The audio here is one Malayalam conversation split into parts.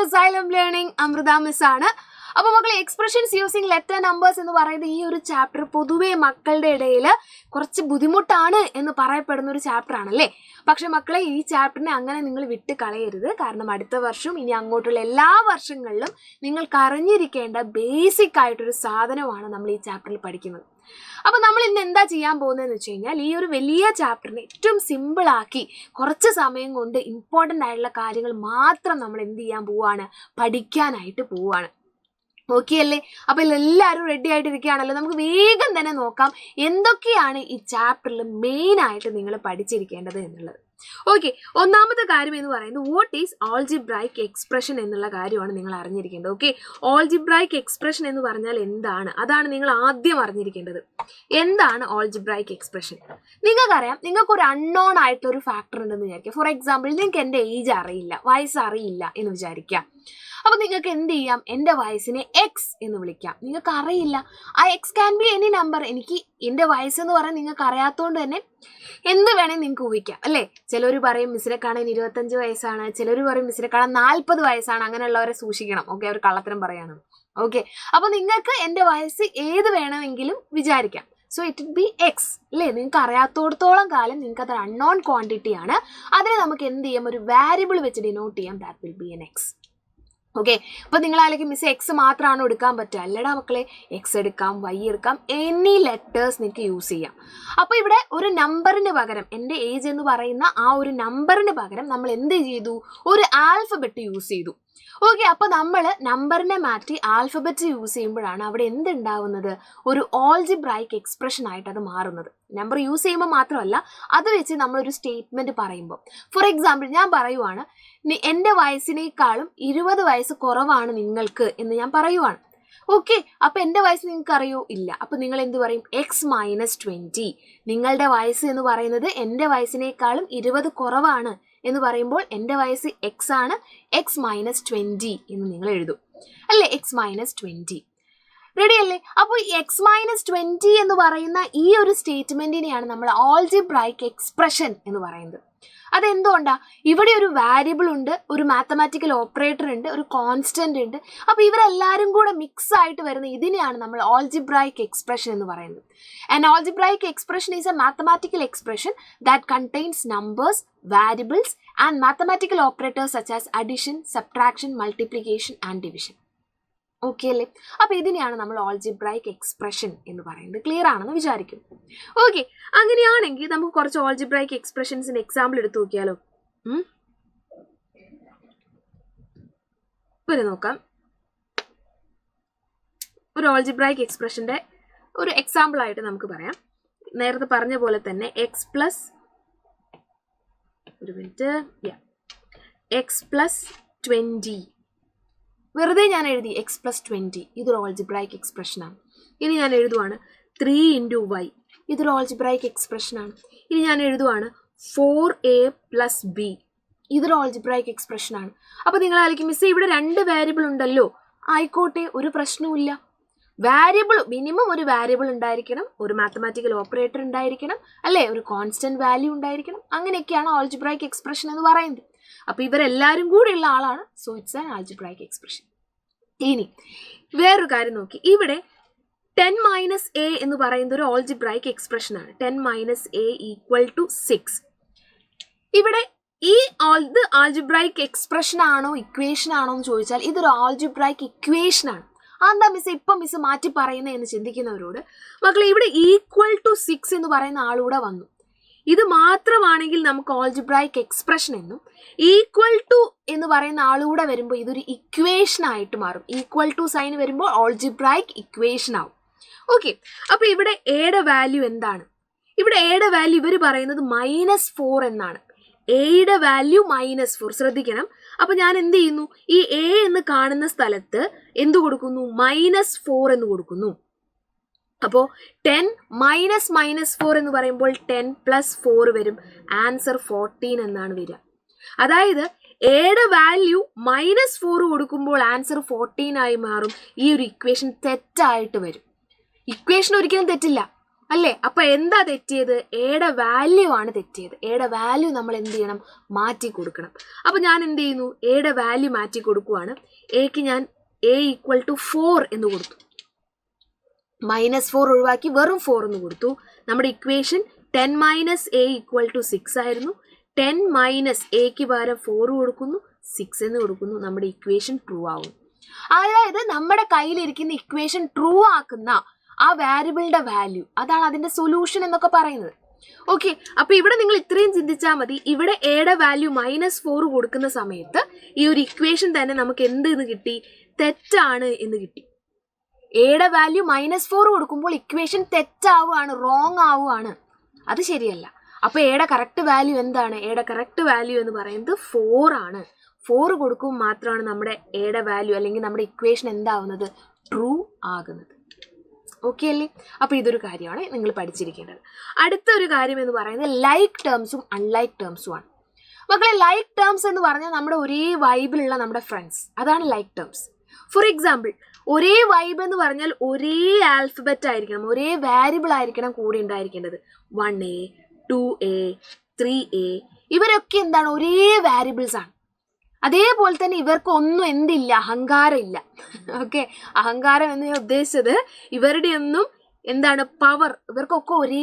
To Xylem Learning. Amrutha miss ആണ്. അപ്പോൾ മക്കളെ എക്സ്പ്രഷൻസ് യൂസിങ് ലെറ്റർ നമ്പേഴ്സ് എന്ന് പറയുന്ന ഈ ഒരു ചാപ്റ്റർ പൊതുവേ മക്കളുടെ ഇടയിൽ കുറച്ച് ബുദ്ധിമുട്ടാണ് എന്ന് പറയപ്പെടുന്ന ഒരു ചാപ്റ്റർ ആണല്ലേ. പക്ഷെ മക്കളെ ഈ ചാപ്റ്ററിനെ അങ്ങനെ നിങ്ങൾ വിട്ട് കളയരുത്. കാരണം അടുത്ത വർഷം ഇനി അങ്ങോട്ടുള്ള എല്ലാ വർഷങ്ങളിലും നിങ്ങൾക്ക് അറിഞ്ഞിരിക്കേണ്ട ബേസിക് ആയിട്ടൊരു സാധനമാണ് നമ്മൾ ഈ ചാപ്റ്ററിൽ പഠിക്കുന്നത്. അപ്പോൾ നമ്മൾ ഇന്ന് എന്താ ചെയ്യാൻ പോകുന്നതെന്ന് വെച്ച് കഴിഞ്ഞാൽ ഈ ഒരു വലിയ ചാപ്റ്ററിനെ ഏറ്റവും സിമ്പിളാക്കി കുറച്ച് സമയം കൊണ്ട് ഇമ്പോർട്ടൻ്റ് ആയിട്ടുള്ള കാര്യങ്ങൾ മാത്രം നമ്മൾ എന്ത് ചെയ്യാൻ പോവുകയാണ്, പഠിക്കാനായിട്ട് പോവുകയാണ്. ഓക്കെ അല്ലേ? അപ്പോൾ എല്ലാവരും റെഡി ആയിട്ടിരിക്കുകയാണല്ലോ. നമുക്ക് വേഗം തന്നെ നോക്കാം എന്തൊക്കെയാണ് ഈ ചാപ്റ്ററിൽ മെയിനായിട്ട് നിങ്ങൾ പഠിച്ചിരിക്കേണ്ടത് എന്നുള്ളത്. ഓക്കെ, ഒന്നാമത്തെ കാര്യം എന്ന് പറയുന്നത് വാട്ട് ഈസ് ആൾജിബ്രൈക് എക്സ്പ്രഷൻ എന്നുള്ള കാര്യമാണ് നിങ്ങൾ അറിഞ്ഞിരിക്കേണ്ടത്. ഓക്കെ, ആൾജിബ്രൈക് എക്സ്പ്രഷൻ എന്ന് പറഞ്ഞാൽ എന്താണ്, അതാണ് നിങ്ങൾ ആദ്യം അറിഞ്ഞിരിക്കേണ്ടത്. എന്താണ് ആൾജിബ്രൈക് എക്സ്പ്രഷൻ? നിങ്ങൾക്കറിയാം, നിങ്ങൾക്കൊരു അൺനോൺ ആയിട്ടൊരു ഫാക്ടർ ഉണ്ടെന്ന് വിചാരിക്കുക. ഫോർ എക്സാമ്പിൾ, നിങ്ങൾക്ക് എൻ്റെ ഏജ് അറിയില്ല, വയസ്സ് അറിയില്ല എന്ന് വിചാരിക്കുക. അപ്പോൾ നിങ്ങൾക്ക് എന്ത് ചെയ്യാം, എൻ്റെ വയസ്സിനെ എക്സ് എന്ന് വിളിക്കാം. നിങ്ങൾക്ക് അറിയില്ല, ആ X can be any number. എനിക്ക് എൻ്റെ വയസ്സെന്ന് പറയാൻ നിങ്ങൾക്ക് അറിയാത്തതുകൊണ്ട് തന്നെ എന്ത് വേണേൽ നിങ്ങൾക്ക് ഊഹിക്കാം അല്ലേ. ചിലർ പറയും മിസ്സിനെ കാണാൻ 25 വയസ്സാണ്, ചിലർ പറയും മിസ്സിനെ കാണാൻ 40 വയസ്സാണ്. അങ്ങനെയുള്ളവരെ സൂക്ഷിക്കണം. ഓക്കെ, അവർ കള്ളത്തരം പറയാണ്. ഓക്കെ, അപ്പോൾ നിങ്ങൾക്ക് എൻ്റെ വയസ്സ് ഏത് വേണമെങ്കിലും വിചാരിക്കാം. സോ ഇറ്റ് ബി എക്സ് അല്ലേ. നിങ്ങൾക്ക് അറിയാത്തോടത്തോളം കാലം നിങ്ങൾക്ക് അത് അൺനോൺ ക്വാണ്ടിറ്റി ആണ്. അതിനെ നമുക്ക് എന്ത് ചെയ്യാം, ഒരു വാരിയബിൾ വെച്ച് ഡിനോട്ട് ചെയ്യാം. That will be N X. Okay, അപ്പോൾ നിങ്ങളാലേക്ക് മിസ് എക്സ് മാത്രമാണോ എടുക്കാൻ പറ്റുക? അല്ലടാ മക്കളെ, എക്സ് എടുക്കാം, വൈ എടുക്കാം, എനി ലെറ്റേഴ്സ് നിങ്ങൾക്ക് യൂസ് ചെയ്യാം. അപ്പോൾ ഇവിടെ ഒരു നമ്പറിന് പകരം, എൻ്റെ ഏജ് എന്ന് പറയുന്ന ആ ഒരു നമ്പറിന് പകരം നമ്മൾ എന്ത് ചെയ്തു, ഒരു ആൽഫബറ്റ് യൂസ് ചെയ്തു. ഓക്കെ, അപ്പോൾ നമ്മൾ നമ്പറിനെ മാറ്റി ആൽഫബറ്റ് യൂസ് ചെയ്യുമ്പോഴാണ് അവിടെ എന്തുണ്ടാവുന്നത്, ഒരു ആൾജിബ്രൈക് എക്സ്പ്രഷൻ ആയിട്ട് അത് മാറുന്നത്. നമ്പർ യൂസ് ചെയ്യുമ്പോൾ മാത്രമല്ല, അത് വെച്ച് നമ്മളൊരു സ്റ്റേറ്റ്മെൻറ്റ് പറയുമ്പോൾ, ഫോർ എക്സാമ്പിൾ ഞാൻ പറയുവാണ്, എൻ്റെ വയസ്സിനേക്കാളും 20 വയസ്സ് കുറവാണ് നിങ്ങൾക്ക് എന്ന് ഞാൻ പറയുവാണ്. ഓക്കെ, അപ്പോൾ എൻ്റെ വയസ്സ് നിങ്ങൾക്ക് അറിയോ? ഇല്ല. അപ്പോൾ നിങ്ങൾ എന്ത് പറയും, എക്സ് മൈനസ് 20. നിങ്ങളുടെ വയസ്സ് എന്ന് പറയുന്നത് എൻ്റെ വയസ്സിനേക്കാളും 20 കുറവാണ് എന്ന് പറയുമ്പോൾ എൻ്റെ വയസ്സ് എക്സ് ആണ്, എക്സ് മൈനസ് 20 എന്ന് നിങ്ങൾ എഴുതും അല്ലേ. എക്സ് മൈനസ് 20 റെഡി അല്ലേ? അപ്പോൾ ഈ എക്സ് മൈനസ് 20 എന്ന് പറയുന്ന ഈ ഒരു സ്റ്റേറ്റ്മെൻറ്റിനെയാണ് നമ്മൾ ആൾജിബ്രൈക് എക്സ്പ്രഷൻ എന്ന് പറയുന്നത്. അതെന്തുകൊണ്ടാ? ഇവിടെ ഒരു വാരിയബിൾ ഉണ്ട്, ഒരു മാത്തമാറ്റിക്കൽ ഓപ്പറേറ്റർ ഉണ്ട്, ഒരു കോൺസ്റ്റന്റ് ഉണ്ട്. അപ്പോൾ ഇവരെല്ലാവരും കൂടെ മിക്സ് ആയിട്ട് വരുന്ന ഇതിനെയാണ് നമ്മൾ ആൾജിബ്രൈക് എക്സ്പ്രഷൻ എന്ന് പറയുന്നത്. And algebraic expression is A mathematical expression that contains numbers, variables and mathematical operators such as addition, subtraction, multiplication and division. Okay അല്ലേ? അപ്പോൾ ഇതിനെയാണ് നമ്മൾ ആൾജിബ്രൈക് എക്സ്പ്രഷൻ എന്ന് പറയുന്നത്. ക്ലിയർ ആണെന്ന് വിചാരിക്കും. ഓക്കെ, അങ്ങനെയാണെങ്കിൽ നമുക്ക് കുറച്ച് ആൾജിബ്രൈക് എക്സ്പ്രഷൻസിന് എക്സാമ്പിൾ എടുത്ത് നോക്കിയാലോ. പിന്നെ നോക്കാം, ഒരു ആൾജിബ്രൈക് എക്സ്പ്രഷൻ്റെ ഒരു എക്സാമ്പിൾ ആയിട്ട് നമുക്ക് പറയാം. നേരത്തെ പറഞ്ഞ പോലെ തന്നെ എക്സ് പ്ലസ് എക്സ് പ്ലസ് 20. വെറുതെ ഞാൻ എഴുതി എക്സ് പ്ലസ് 20, ഇതൊരു ആൾജിബ്രൈക് എക്സ്പ്രഷനാണ്. ഇനി ഞാൻ എഴുതുവാണ് 3 × y, ഇതൊരു ആൾജിബ്രൈക് എക്സ്പ്രഷനാണ്. ഇനി ഞാൻ എഴുതുവാണ് 4a + b, ഇതൊരു ആൾജിബ്രൈക് എക്സ്പ്രഷനാണ്. അപ്പോൾ നിങ്ങളായിരിക്കും മിസ് ഇവിടെ 2 വേരിയബിൾ ഉണ്ടല്ലോ. ആയിക്കോട്ടെ, ഒരു പ്രശ്നവുമില്ല. വാരിയബിൾ മിനിമം ഒരു വാരിയബിൾ ഉണ്ടായിരിക്കണം, ഒരു മാത്തമാറ്റിക്കൽ ഓപ്പറേറ്റർ ഉണ്ടായിരിക്കണം അല്ലേ, ഒരു കോൺസ്റ്റന്റ് വാല്യൂ ഉണ്ടായിരിക്കണം. അങ്ങനെയൊക്കെയാണ് ആൾജിബ്രൈക് എക്സ്പ്രഷൻ എന്ന് പറയുന്നത്. അപ്പോൾ ഇവരെല്ലാവരും കൂടി ഉള്ള ആളാണ്. So it's an algebraic expression. ഇനി വേറൊരു കാര്യം നോക്കി, ഇവിടെ 10 - a എന്ന് പറയുന്നത് ഒരു ആൾജിബ്രൈക് എക്സ്പ്രഷനാണ്. 10 - a = 6. ഇവിടെ ഈ ആൾജിബ്രൈക് എക്സ്പ്രഷൻ ആണോ ഇക്വേഷൻ ആണോ എന്ന് ചോദിച്ചാൽ ഇതൊരു ആൾജിബ്രൈക് ഇക്വേഷനാണ്. എന്താ മിസ് ഇപ്പം മിസ് മാറ്റി പറയുന്നത് എന്ന് ചിന്തിക്കുന്നവരോട്, മക്കളെ ഇവിടെ =6 എന്ന് പറയുന്ന ആളൂടെ വന്നു. ഇത് മാത്രമാണെങ്കിൽ നമുക്ക് ആൾജിബ്രൈക് എക്സ്പ്രഷൻ എന്നും, =, എന്ന് പറയുന്ന ആളൂടെ വരുമ്പോൾ ഇതൊരു ഇക്വേഷൻ ആയിട്ട് മാറും. =, സൈൻ വരുമ്പോൾ ആൾജിബ്രൈക് ഇക്വേഷൻ ആവും. ഓക്കെ, അപ്പോൾ ഇവിടെ എയുടെ വാല്യൂ എന്താണ്? ഇവിടെ എയുടെ വാല്യൂ ഇവർ പറയുന്നത് -4 എന്നാണ്. എയുടെ വാല്യൂ -4. ശ്രദ്ധിക്കണം. അപ്പോൾ ഞാൻ എന്ത് ചെയ്യുന്നു, ഈ എ എന്ന് കാണുന്ന സ്ഥലത്ത് എന്ത് കൊടുക്കുന്നു, -4 എന്ന് കൊടുക്കുന്നു. അപ്പോൾ 10 - -4 എന്ന് പറയുമ്പോൾ 10 + 4 വരും. ആൻസർ 14 എന്നാണ് വരിക. അതായത് എയുടെ വാല്യൂ -4 കൊടുക്കുമ്പോൾ ആൻസർ 14 ആയി മാറും. ഈ ഒരു ഇക്വേഷൻ തെറ്റായിട്ട് വരും. ഇക്വേഷൻ ഒരിക്കലും തെറ്റില്ല. അല്ലേ? അപ്പൊ എന്താ തെറ്റിയത്? എയുടെ വാല്യൂ ആണ് തെറ്റിയത്. എയുടെ വാല്യൂ നമ്മൾ എന്ത് ചെയ്യണം? മാറ്റി കൊടുക്കണം. അപ്പൊ ഞാൻ എന്ത് ചെയ്യുന്നു? എയുടെ വാല്യൂ മാറ്റി കൊടുക്കുവാണ്. എക്ക് ഞാൻ a = 4 എന്ന് കൊടുത്തു. -4 ഒഴിവാക്കി വെറും 4 എന്ന് കൊടുത്തു. നമ്മുടെ ഇക്വേഷൻ 10 - a = 6 ആയിരുന്നു. 10 - aക്ക് പകരം 4 കൊടുക്കുന്നു, 6 എന്ന് കൊടുക്കുന്നു. നമ്മുടെ ഇക്വേഷൻ ട്രൂ ആവും. അതായത് നമ്മുടെ കയ്യിലിരിക്കുന്ന ഇക്വേഷൻ ട്രൂ ആക്കുന്ന ആ വാരിയബിളിന്റെ വാല്യൂ, അതാണ് അതിന്റെ സൊല്യൂഷൻ എന്നൊക്കെ പറയുന്നത്. ഓക്കെ, അപ്പൊ ഇവിടെ നിങ്ങൾ ഇത്രയും ചിന്തിച്ചാൽ മതി. ഇവിടെ എയുടെ വാല്യൂ -4 കൊടുക്കുന്ന സമയത്ത് ഈ ഒരു ഇക്വേഷൻ തന്നെ നമുക്ക് എന്ത് എന്ന് കിട്ടി? തെറ്റാണ് എന്ന് കിട്ടി. എയുടെ വാല്യൂ -4 കൊടുക്കുമ്പോൾ ഇക്വേഷൻ തെറ്റാവുകയാണ്, റോങ് ആവുകയാണ്. അത് ശരിയല്ല. അപ്പൊ എയുടെ കറക്റ്റ് വാല്യൂ എന്താണ്? എയുടെ കറക്റ്റ് വാല്യൂ എന്ന് പറയുന്നത് 4 ആണ്. 4 കൊടുക്കുമ്പോൾ മാത്രമാണ് നമ്മുടെ എയുടെ വാല്യൂ അല്ലെങ്കിൽ നമ്മുടെ ഇക്വേഷൻ എന്താവുന്നത്? ട്രൂ ആകുന്നത്. ഓക്കെ അല്ലേ? അപ്പൊ ഇതൊരു കാര്യമാണ് നിങ്ങൾ പഠിച്ചിരിക്കേണ്ടത്. അടുത്തൊരു കാര്യം എന്ന് പറയുന്നത് ലൈക്ക് ടേംസും അൺലൈക്ക് ടേംസും ആണ്. മക്കളെ, ലൈക്ക് ടേംസ് എന്ന് പറഞ്ഞാൽ നമ്മുടെ ഒരേ വൈബിലുള്ള നമ്മുടെ ഫ്രണ്ട്സ്, അതാണ് ലൈക്ക് ടേംസ്. ഫോർ എക്സാമ്പിൾ, ഒരേ വൈബ് എന്ന് പറഞ്ഞാൽ ഒരേ ആൽഫബറ്റ് ആയിരിക്കണം, ഒരേ വാരിയബിൾ ആയിരിക്കണം കൂടെ ഉണ്ടായിരിക്കേണ്ടത്. 1a, 2a, 3a, ഇവരൊക്കെ എന്താണ്? ഒരേ വാരിയബിൾസ് ആണ്. അതേപോലെ തന്നെ ഇവർക്കൊന്നും എന്തില്ല? അഹങ്കാരം ഇല്ല. ഓക്കെ, അഹങ്കാരം എന്ന് ഞാൻ ഉദ്ദേശിച്ചത് ഇവരുടെ ഒന്നും എന്താണ്? പവർ. ഇവർക്കൊക്കെ ഒരേ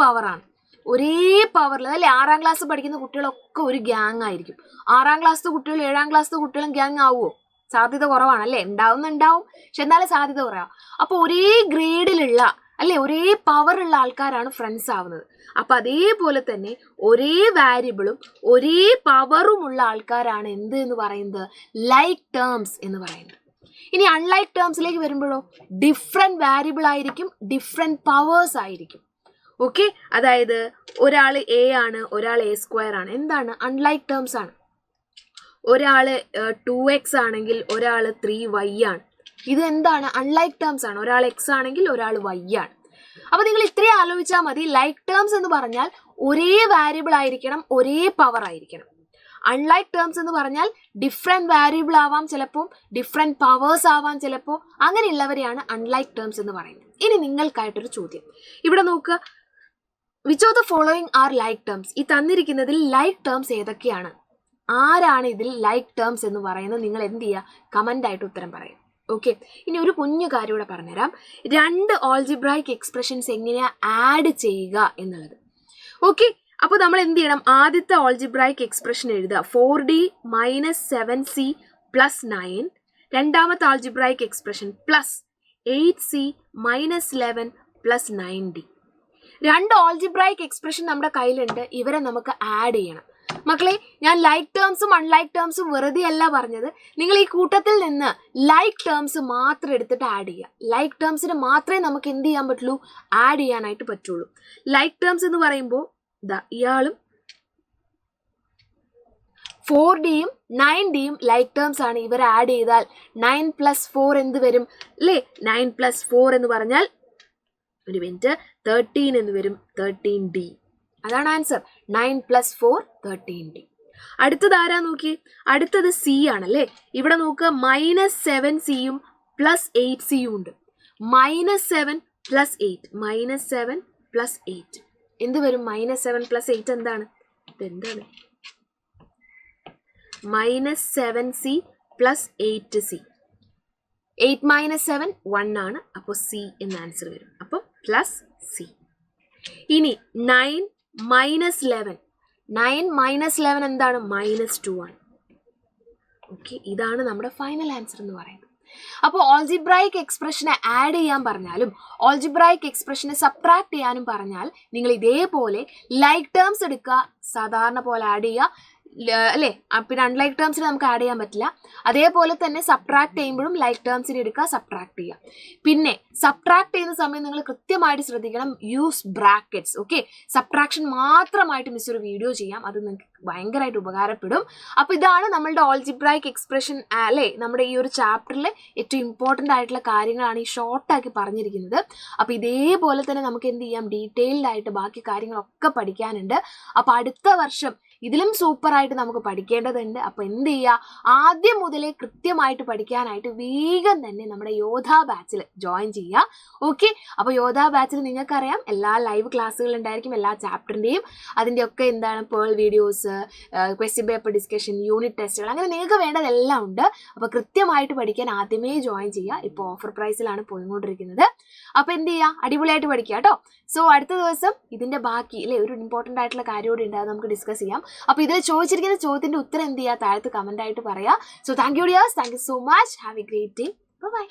പവറാണ്, ഒരേ പവറിൽ. അല്ലെ, 6ാം ക്ലാസ് പഠിക്കുന്ന കുട്ടികളൊക്കെ ഒരു ഗ്യാങ് ആയിരിക്കും. 6ാം ക്ലാസ്സിലെ കുട്ടികളും 7ാം ക്ലാസ്സിലെ കുട്ടികളും ഗ്യാങ് ആവുമോ? സാധ്യത കുറവാണ് അല്ലേ? ഉണ്ടാവും, പക്ഷെ എന്നാലും സാധ്യത കുറവാണ്. അപ്പൊ ഒരേ ഗ്രേഡിലുള്ള അല്ലെ, ഒരേ പവറുള്ള ആൾക്കാരാണ് ഫ്രണ്ട്സ് ആവുന്നത്. അപ്പൊ അതേപോലെ തന്നെ ഒരേ വാരിയബിളും ഒരേ പവറുമുള്ള ആൾക്കാരാണ് എന്ത് എന്ന് പറയുന്നത്? ലൈക്ക് ടേംസ് എന്ന് പറയുന്നത്. ഇനി അൺലൈക്ക് ടേംസിലേക്ക് വരുമ്പോഴോ ഡിഫറെന്റ് വാരിയബിൾ ആയിരിക്കും, ഡിഫറെന്റ് പവേഴ്സ് ആയിരിക്കും. ഓക്കെ, അതായത് ഒരാൾ a ആണ്, ഒരാൾ a² ആണ്. എന്താണ്? അൺലൈക്ക് ടേംസ് ആണ്. ഒരാള് 2x ആണെങ്കിൽ ഒരാൾ 3y ആണ്. ഇത് എന്താണ്? അൺലൈക്ക് ടേംസ് ആണ്. ഒരാൾ x ആണെങ്കിൽ ഒരാൾ y ആണ്. അപ്പൊ നിങ്ങൾ ഇത്രയും ആലോചിച്ചാൽ മതി. ലൈക്ക് ടേംസ് എന്ന് പറഞ്ഞാൽ ഒരേ വാരിയബിൾ ആയിരിക്കണം, ഒരേ പവർ ആയിരിക്കണം. അൺലൈക്ക് ടേംസ് എന്ന് പറഞ്ഞാൽ ഡിഫറെന്റ് വാരിയബിൾ ആവാം, ചിലപ്പോൾ ഡിഫറെന്റ് പവേഴ്സ് ആവാം, ചിലപ്പോൾ അങ്ങനെയുള്ളവരെയാണ് അൺലൈക്ക് ടേംസ് എന്ന് പറയുന്നത്. ഇനി നിങ്ങൾക്കായിട്ടൊരു ചോദ്യം ഇവിടെ നോക്കുക. Which of the following are like terms? ഈ തന്നിരിക്കുന്നതിൽ ലൈക്ക് ടേംസ് ഏതൊക്കെയാണ്? ആരാണ് ഇതിൽ ലൈക്ക് ടേംസ് എന്ന് പറയുന്നത്? നിങ്ങൾ എന്ത് ചെയ്യുക? കമന്റ് ആയിട്ട് ഉത്തരം പറയാം. ഓക്കെ, ഇനി ഒരു കുഞ്ഞു കാര്യം കൂടെ പറഞ്ഞുതരാം. 2 ഓൾജിബ്രായിക് എക്സ്പ്രഷൻസ് എങ്ങനെയാ ആഡ് ചെയ്യുക എന്നുള്ളത്. ഓക്കെ, അപ്പോൾ നമ്മൾ എന്ത് ചെയ്യണം? ആദ്യത്തെ ഓൾജിബ്രായിക് എക്സ്പ്രഷൻ എഴുതുക, 4d - 7c + 9. രണ്ടാമത്തെ algebraic expression plus 8c - 11 + 9d. 2 algebraic expression നമ്മുടെ കയ്യിലുണ്ട്. ഇവരെ നമുക്ക് ആഡ് ചെയ്യണം. മക്കളെ, ഞാൻ ലൈക്ക് ടേംസും അൺലൈക്ക് ടേംസും വെറുതെ അല്ല പറഞ്ഞത്. നിങ്ങൾ ഈ കൂട്ടത്തിൽ നിന്ന് ലൈക്ക് ടേംസ് മാത്രം എടുത്തിട്ട് ആഡ് ചെയ്യുക. ലൈക്ക് ടേംസിന് മാത്രമേ നമുക്ക് എന്ത് ചെയ്യാൻ പറ്റുള്ളൂ? ആഡ് ചെയ്യാനായിട്ട് പറ്റുള്ളൂ. ലൈക്ക് ടേംസ് എന്ന് പറയുമ്പോൾ ഇയാളും 4dയും 9dയും ലൈക്ക് ടേംസ് ആണ്. ഇവർ ആഡ് ചെയ്താൽ 9 + 4 എന്ത് വരും? അല്ലേ, 9 + 4 എന്ന് പറഞ്ഞാൽ ഒരു മിനിറ്റ് 13 എന്ന് വരും. 13d. അതാണ് ആൻസർ. 9 + 4 13d. അടുത്തത് ആരാ നോക്കി? അടുത്തത് സി ആണല്ലേ. ഇവിടെ നോക്കുക, -7cയും +8cയും ഉണ്ട്. -7 + 8, -7 + 8 എന്ത് വരും? -7 + 8 എന്താണ്? ഇതെന്താണ്? -7c + 8c. 8 - 7 1 ആണ്. അപ്പോൾ സി എന്ന ആൻസർ വരും. അപ്പോൾ +c. ഇനി 9 - 11. 9 - 11 എന്താണ്? -2 ആണ്. ഓക്കെ, ഇതാണ് നമ്മുടെ ഫൈനൽ ആൻസർ എന്ന് പറയുന്നത്. അപ്പോൾ ഓൾജിബ്രായിക് എക്സ്പ്രഷനെ ആഡ് ചെയ്യാൻ പറഞ്ഞാലും ഓൾജിബ്രായിക് എക്സ്പ്രഷനെ സബ്ട്രാക്ട് ചെയ്യാനും പറഞ്ഞാൽ നിങ്ങൾ ഇതേപോലെ ലൈക്ക് ടേംസ് എടുക്കുക, സാധാരണ പോലെ ആഡ് ചെയ്യുക. അല്ലേ, പിന്നെ അൺലൈക്ക് ടേംസിന് നമുക്ക് ആഡ് ചെയ്യാൻ പറ്റില്ല. അതേപോലെ തന്നെ സബ്ട്രാക്ട് ചെയ്യുമ്പോഴും ലൈക്ക് ടേംസിന് എടുക്കുക, സബ്ട്രാക്ട് ചെയ്യുക. പിന്നെ സബ്ട്രാക്ട് ചെയ്യുന്ന സമയം നിങ്ങൾ കൃത്യമായിട്ട് ശ്രദ്ധിക്കണം, യൂസ് ബ്രാക്കറ്റ്സ്. ഓക്കെ, സബ്ട്രാക്ഷൻ മാത്രമായിട്ട് മിസ് ഒരു വീഡിയോ ചെയ്യാം, അത് നിങ്ങൾക്ക് ഭയങ്കരമായിട്ട് ഉപകാരപ്പെടും. അപ്പോൾ ഇതാണ് നമ്മളുടെ ഓൾജിബ്രായിക് എക്സ്പ്രഷൻ അല്ലേ, നമ്മുടെ ഈ ഒരു ചാപ്റ്ററിൽ ഏറ്റവും ഇമ്പോർട്ടൻ്റ് ആയിട്ടുള്ള കാര്യങ്ങളാണ് ഈ ഷോർട്ടാക്കി പറഞ്ഞിരിക്കുന്നത്. അപ്പോൾ ഇതേപോലെ തന്നെ നമുക്ക് എന്ത് ചെയ്യാം? ഡീറ്റെയിൽഡ് ആയിട്ട് ബാക്കി കാര്യങ്ങളൊക്കെ പഠിക്കാനുണ്ട്. അപ്പോൾ അടുത്ത വർഷം ഇതിലും സൂപ്പറായിട്ട് നമുക്ക് പഠിക്കേണ്ടതുണ്ട്. അപ്പോൾ എന്ത് ചെയ്യുക, ആദ്യം മുതലേ കൃത്യമായിട്ട് പഠിക്കാനായിട്ട് വേഗം തന്നെ നമ്മുടെ യോധ ബാച്ചിൽ ജോയിൻ ചെയ്യുക. ഓക്കെ, അപ്പോൾ യോധ ബാച്ചിൽ നിങ്ങൾക്കറിയാം എല്ലാ ലൈവ് ക്ലാസ്സുകൾ ഉണ്ടായിരിക്കും, എല്ലാ ചാപ്റ്ററിൻ്റെയും അതിൻ്റെയൊക്കെ എന്താണ് pearl videos, question paper discussion, unit ടെസ്റ്റുകൾ, അങ്ങനെ നിങ്ങൾക്ക് വേണ്ടതെല്ലാം ഉണ്ട്. അപ്പോൾ കൃത്യമായിട്ട് പഠിക്കാൻ ആദ്യമേ ജോയിൻ ചെയ്യുക. ഇപ്പോൾ ഓഫർ പ്രൈസിലാണ് പോയിക്കൊണ്ടിരിക്കുന്നത്. അപ്പോൾ എന്ത് ചെയ്യുക, അടിപൊളിയായിട്ട് പഠിക്കുക കേട്ടോ. സോ അടുത്ത ദിവസം ഇതിൻ്റെ ബാക്കി അല്ലേ ഒരു ഇമ്പോർട്ടൻ്റ് ആയിട്ടുള്ള കാര്യം കൂടി ഉണ്ട്, അത് നമുക്ക് ഡിസ്കസ് ചെയ്യാം. അപ്പോൾ ഇതിൽ ചോദിച്ചിരിക്കുന്ന ചോദ്യത്തിൻ്റെ ഉത്തരം എന്ത് ചെയ്യുക, താഴത്ത് കമൻ്റ് ആയിട്ട് പറയാം. So thank you dears, thank you so much, have a great day, by.